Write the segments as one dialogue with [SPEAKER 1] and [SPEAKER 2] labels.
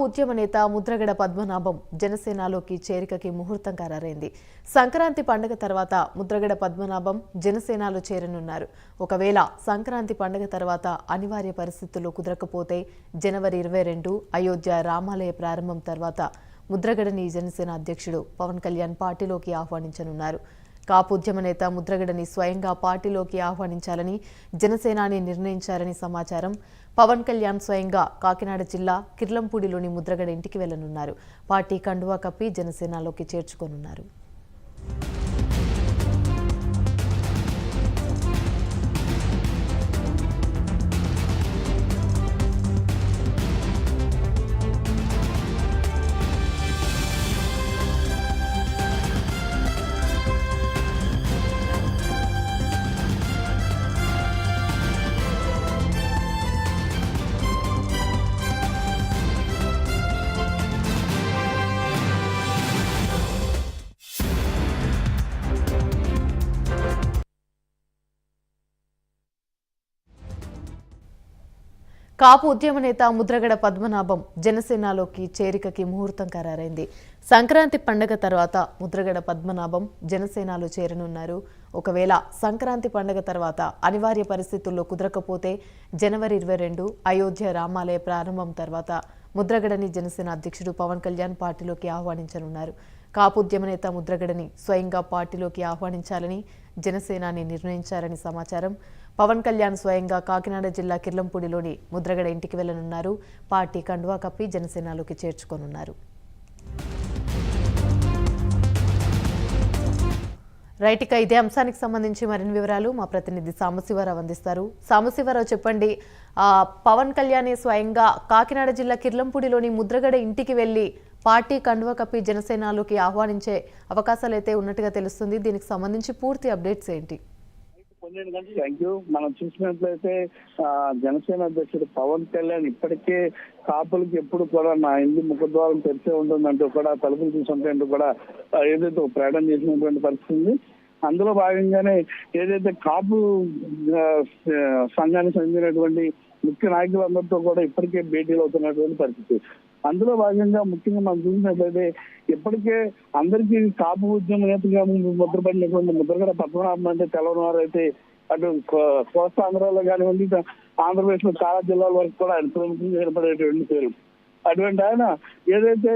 [SPEAKER 1] ఉద్యమ నేత ముద్రగడ పద్మనాభం జనసేనలోకి చేరికకి ముహూర్తం ఖరారైంది. సంక్రాంతి పండుగ తర్వాత ముద్రగడ పద్మనాభం జనసేనలో చేరనున్నారు. ఒకవేళ సంక్రాంతి పండుగ తర్వాత అనివార్య పరిస్థితుల్లో కుదరకపోతే జనవరి 22 అయోధ్య రామాలయ ప్రారంభం తర్వాత ముద్రగడని జనసేన అధ్యక్షుడు పవన్ కళ్యాణ్ పార్టీలోకి ఆహ్వానించనున్నారు. కాపు ఉద్యమ నేత ముద్రగడని స్వయంగా పార్టీలోకి ఆహ్వానించాలని జనసేనాని నిర్ణయించారని సమాచారం. పవన్ కళ్యాణ్ స్వయంగా కాకినాడ జిల్లా కిర్లంపూడిలోని ముద్రగడ ఇంటికి వెళ్లనున్నారు. పార్టీ కండువా కప్పి జనసేనలోకి చేర్చుకోనున్నారు. కాపు ఉద్యమ నేత ముద్రగడ పద్మనాభం జనసేనలోకి చేరికకి ముహూర్తం ఖరారైంది. సంక్రాంతి పండుగ తర్వాత ముద్రగడ పద్మనాభం జనసేనలో చేరనున్నారు. ఒకవేళ సంక్రాంతి పండుగ తర్వాత అనివార్య పరిస్థితుల్లో కుదరకపోతే జనవరి 22 అయోధ్య రామాలయ ప్రారంభం తర్వాత ముద్రగడని జనసేన అధ్యక్షుడు పవన్ కళ్యాణ్ పార్టీలోకి ఆహ్వానించనున్నారు. కాపు ఉద్యమ నేత ముద్రగడని స్వయంగా పార్టీలోకి ఆహ్వానించాలని జనసేనాని నిర్ణయించారని సమాచారం. పవన్ కళ్యాణ్ స్వయంగా కాకినాడ జిల్లా కిర్లంపూడిలోని ముద్రగడ ఇంటికి వెళ్లనున్నారు. పార్టీ కండువా కప్పి జనసేనలోకి చేర్చుకోనున్నారు. రైట్, ఇక ఇదే అంశానికి సంబంధించి మరిన్ని వివరాలు మా ప్రతినిధి సాంబశివరావు అందిస్తారు. సాంబశివరావు, చెప్పండి. పవన్ కళ్యాణ్ స్వయంగా కాకినాడ జిల్లా కిర్లంపూడిలోని ముద్రగడ ఇంటికి వెళ్లి పార్టీ కండువా కప్పి జనసేనలోకి ఆహ్వానించే అవకాశాలు అయితే ఉన్నట్టుగా తెలుస్తుంది. దీనికి సంబంధించి పూర్తి అప్డేట్స్ ఏంటి?
[SPEAKER 2] Thank you. మనం చూసినట్లయితే జనసేన అధ్యక్షుడు పవన్ కళ్యాణ్ ఇప్పటికే కాపులకి ఎప్పుడు కూడా నా ఇంటి ముఖద్వారం తెరిచే ఉంటుందంటూ కూడా తలుపులు చూసుంటూ కూడా ఏదైతే ప్రకటన చేసినటువంటి పరిస్థితి ఉంది. అందులో భాగంగానే ఏదైతే కాపు సంఘానికి చెందినటువంటి ముఖ్య నాయకులందరితో కూడా ఇప్పటికే భేటీలు అవుతున్నటువంటి పరిస్థితి. అందులో భాగంగా ముఖ్యంగా మనం చూసినట్లయితే ఇప్పటికే అందరికీ కాపు ఉద్యమ నేతగా ముద్రపడినటువంటి ముద్రగడ పద్మనాభం అంటే తెలవని వారు అయితే అటు కోస్తాంధ్రలో కానివ్వండి, ఆంధ్రప్రదేశ్ లో చాలా జిల్లాల వరకు కూడా ఆయన ప్రముఖంగా ఏర్పడేటువంటి పేరు. అటువంటి ఆయన ఏదైతే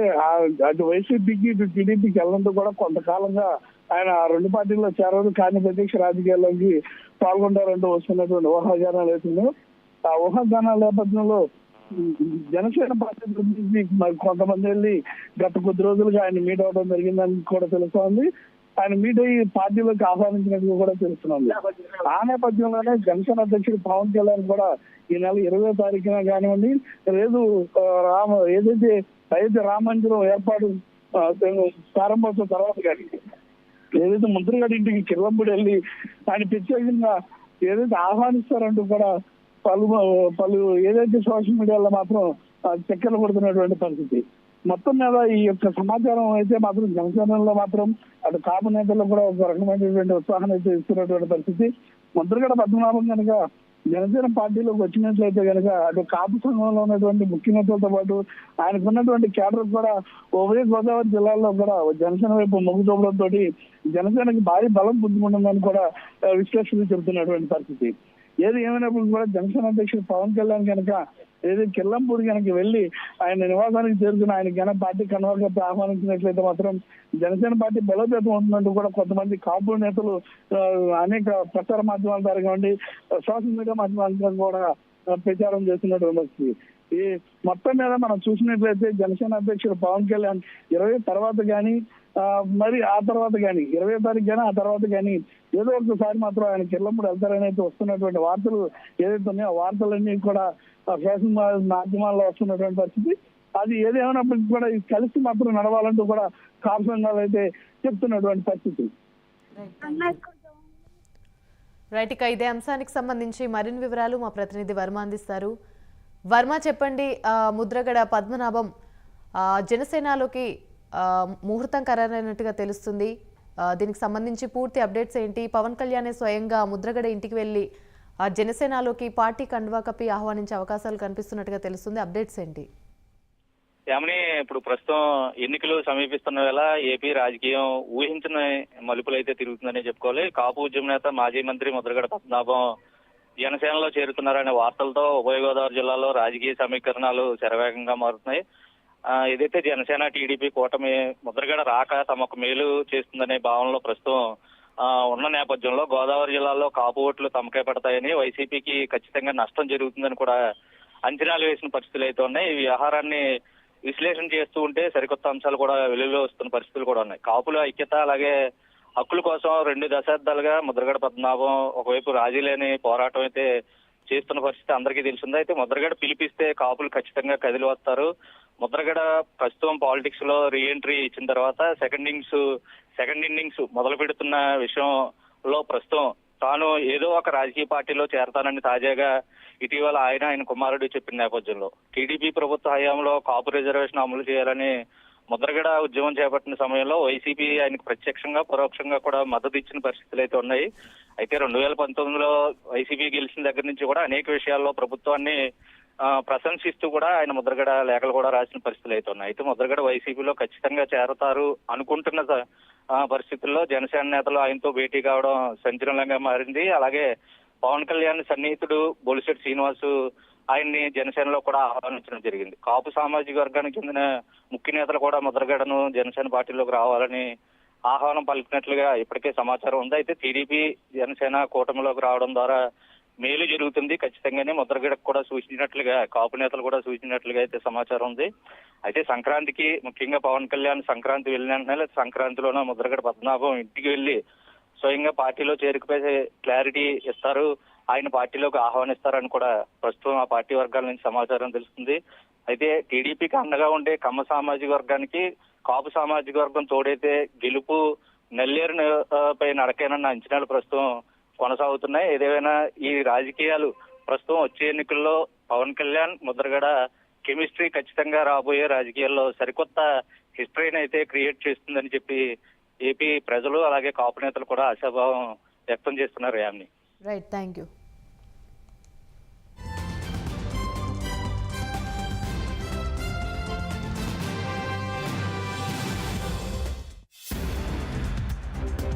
[SPEAKER 2] అటు వైసీపీకి ఇటు టీడీపీకి వెళ్ళడంతో కూడా కొంతకాలంగా ఆయన రెండు పార్టీల్లో చేరదు, కానీ ప్రత్యక్ష రాజకీయాల్లోకి పాల్గొంటారంటూ వస్తున్నటువంటి ఊహాగానాలు అవుతున్నాయి. ఆ ఊహాగానాల నేపథ్యంలో జనసేన పార్టీ గురించి మరి కొంతమంది వెళ్ళి గత కొద్ది రోజులుగా ఆయన మీట్ అవడం జరిగిందని కూడా తెలుస్తోంది. ఆయన మీట్ అయ్యి పార్టీలోకి ఆహ్వానించినట్టు కూడా తెలుస్తుంది. ఆ నేపథ్యంలోనే జనసేన అధ్యక్షుడు పవన్ కళ్యాణ్ కూడా ఈ నెల 20వ తారీఖున కానివ్వండి, లేదు ఏదైతే అయోధ్య రామ మందిరం ఏర్పాటు ప్రారంభోత్సవం తర్వాత కానీ ఏదైతే ముద్రగడ ఇంటికి కిర్లంపూడి వెళ్ళి ఆయన ప్రత్యేకంగా ఏదైతే ఆహ్వానిస్తారంటూ కూడా పలు ఏదైతే సోషల్ మీడియాలో మాత్రం చక్కెరలు కొడుతున్నటువంటి పరిస్థితి. మొత్తం మీద ఈ యొక్క సమాచారం అయితే మాత్రం జనసేనలో మాత్రం అటు కాపు నేతల్లో కూడా ఒక రకమైనటువంటి ఉత్సాహం అయితే ఇస్తున్నటువంటి పరిస్థితి. ముద్రగడ పద్మనాభం కనుక జనసేన పార్టీలోకి వచ్చినట్లయితే కనుక అటు కాపు సంఘంలో ఉన్నటువంటి ముఖ్య నేతలతో పాటు ఆయనకున్నటువంటి కేడర్ కూడా ఉభయ గోదావరి జిల్లాల్లో కూడా జనసేన వైపు మొగ్గు చూపడంతో జనసేనకి భారీ బలం పుంజుకుంటుందని కూడా విశ్లేషకులు చెబుతున్నటువంటి పరిస్థితి. ఏది ఏమైనప్పుడు కూడా జనసేన అధ్యక్షుడు పవన్ కళ్యాణ్ కనుక ఏదైతే కిర్లంపూడి కనుక వెళ్ళి ఆయన నివాసానికి చేరుకుని ఆయన కనుక పార్టీ కన్వర్గా ఆహ్వానించినట్లయితే మాత్రం జనసేన పార్టీ బలోపేతం ఉంటున్నట్టు కూడా కొంతమంది కాపు నేతలు అనేక ప్రచార మాధ్యమాల ద్వారా కానివ్వండి, సోషల్ మీడియా మాధ్యమాల ద్వారా కూడా ప్రచారం చేస్తున్నటువంటి పరిస్థితి. ఈ మొత్తం మీద మనం చూసినట్లయితే జనసేన అధ్యక్షుడు పవన్ కళ్యాణ్ 20 తర్వాత కానీ మరి ఆ తర్వాత కానీ 20వ తారీఖు కానీ ఆ తర్వాత కానీ ఏదో ఒకసారి మాత్రం ఆయన కిర్లంపూడి వెళ్తారని అయితే వస్తున్నటువంటి వార్తలు ఏదైతే ఉన్నాయో ఆ వార్తలన్నీ కూడా సోషల్ మాధ్యమాల్లో వస్తున్నటువంటి పరిస్థితి. అది ఏదేమైనప్పటికీ కూడా కలిసి మాత్రం నడవాలంటూ కూడా కాపు సంఘాలు అయితే చెప్తున్నటువంటి పరిస్థితి.
[SPEAKER 1] రైట్, ఇక ఇదే అంశానికి సంబంధించి మరిన్ని వివరాలు మా ప్రతినిధి వర్మ అందిస్తారు. వర్మ, చెప్పండి. ముద్రగడ పద్మనాభం జనసేనలోకి ముహూర్తం ఖరారైనట్టుగా తెలుస్తుంది. దీనికి సంబంధించి పూర్తి అప్డేట్స్ ఏంటి? పవన్ కళ్యాణ్ స్వయంగా ముద్రగడ ఇంటికి వెళ్ళి జనసేనలోకి పార్టీ కండువా కప్పి ఆహ్వానించే అవకాశాలు కనిపిస్తున్నట్టుగా తెలుస్తుంది. అప్డేట్స్ ఏంటి?
[SPEAKER 3] ఏమని ఇప్పుడు ప్రస్తుతం ఎన్నికలు సమీపిస్తున్న వేళ ఏపీ రాజకీయం ఊహించిన మలుపులైతే తిరుగుతుందని చెప్పుకోవాలి. కాపు ఉద్యమ నేత మాజీ మంత్రి ముద్రగడ పద్మనాభం జనసేనలో చేరుతున్నారనే వార్తలతో ఉభయ గోదావరి జిల్లాలో రాజకీయ సమీకరణాలు శరవేగంగా మారుతున్నాయి. ఏదైతే జనసేన టీడీపీ కూటమి ముద్రగడ రాక తమకు మేలు చేస్తుందనే భావనలో ప్రస్తుతం ఉన్న నేపథ్యంలో గోదావరి జిల్లాలో కాపు ఓట్లు తమకే పడతాయని, వైసీపీకి ఖచ్చితంగా నష్టం జరుగుతుందని కూడా అంచనాలు వేసిన పరిస్థితులు అయితే ఉన్నాయి. ఈ వ్యవహారాన్ని విశ్లేషణ చేస్తూ ఉంటే సరికొత్త అంశాలు కూడా వెలుగులో వస్తున్న పరిస్థితులు కూడా ఉన్నాయి. కాపుల ఐక్యత అలాగే హక్కుల కోసం 2 దశాబ్దాలుగా ముద్రగడ పద్మనాభం ఒకవైపు రాజీ లేని పోరాటం అయితే చేస్తున్న పరిస్థితి అందరికీ తెలిసిందే. అయితే ముద్రగడ పిలిపిస్తే కాపులు ఖచ్చితంగా కదిలి వస్తారు. ముద్రగడ ప్రస్తుతం పాలిటిక్స్ లో రీఎంట్రీ ఇచ్చిన తర్వాత సెకండ్ ఇన్నింగ్స్ మొదలు పెడుతున్న విషయంలో ప్రస్తుతం తాను ఏదో ఒక రాజకీయ పార్టీలో చేరతానని తాజాగా ఇటీవల ఆయన కుమారుడు చెప్పిన నేపథ్యంలో టీడీపీ ప్రభుత్వ హయాంలో కాపు రిజర్వేషన్ అమలు చేయాలని ముద్రగడ ఉద్యమం చేపట్టిన సమయంలో వైసీపీ ఆయనకు ప్రత్యక్షంగా పరోక్షంగా కూడా మద్దతు ఇచ్చిన పరిస్థితులు అయితే ఉన్నాయి. అయితే 2019లో వైసీపీ గెలిచిన దగ్గర నుంచి కూడా అనేక విషయాల్లో ప్రభుత్వాన్ని ప్రశంసిస్తూ కూడా ఆయన ముద్రగడ లేఖలు కూడా రాసిన పరిస్థితులు అయితే ఉన్నాయి. అయితే ముద్రగడ వైసీపీలో ఖచ్చితంగా చేరతారు అనుకుంటున్న పరిస్థితుల్లో జనసేన నేతలు ఆయనతో భేటీ కావడం సంచలనంగా మారింది. అలాగే పవన్ కళ్యాణ్ సన్నిహితుడు బొలిశెట్టి శ్రీనివాస్ ఆయన్ని జనసేనలో కూడా ఆహ్వానించడం జరిగింది. కాపు సామాజిక వర్గానికి చెందిన ముఖ్య నేతలు కూడా ముద్రగడను జనసేన పార్టీలోకి రావాలని ఆహ్వానం పలికినట్లుగా ఇప్పటికే సమాచారం ఉంది. అయితే టీడీపీ జనసేన కూటమిలోకి రావడం ద్వారా మేలు జరుగుతుంది ఖచ్చితంగానే ముద్రగడకు కూడా సూచించినట్లుగా కాపు నేతలు కూడా సూచించినట్లుగా అయితే సమాచారం ఉంది. అయితే సంక్రాంతికి ముఖ్యంగా పవన్ కళ్యాణ్ సంక్రాంతి వెళ్ళిన సంక్రాంతిలోనూ ముద్రగడ పద్మనాభం ఇంటికి వెళ్లి స్వయంగా పార్టీలో చేరుకుపోయి క్లారిటీ ఇస్తారు, ఆయన పార్టీలోకి ఆహ్వానిస్తారని కూడా ప్రస్తుతం ఆ పార్టీ వర్గాల నుంచి సమాచారం తెలుస్తుంది. అయితే టీడీపీకి అండగా ఉండే కమ్మ సామాజిక వర్గానికి కాపు సామాజిక వర్గం తోడైతే గెలుపు నల్లేరు పై నడకేనన్న అంచనాలు ప్రస్తుతం కొనసాగుతున్నాయి. ఏదేమైనా ఈ రాజకీయాలు ప్రస్తుతం వచ్చే ఎన్నికల్లో పవన్ కళ్యాణ్ ముద్రగడ కెమిస్ట్రీ ఖచ్చితంగా రాబోయే రాజకీయాల్లో సరికొత్త హిస్టరీని అయితే క్రియేట్ చేస్తుందని చెప్పి ఏపీ ప్రజలు అలాగే కాపు నేతలు కూడా ఆశాభావం వ్యక్తం చేస్తున్నారు. Yamini
[SPEAKER 1] right, thank you.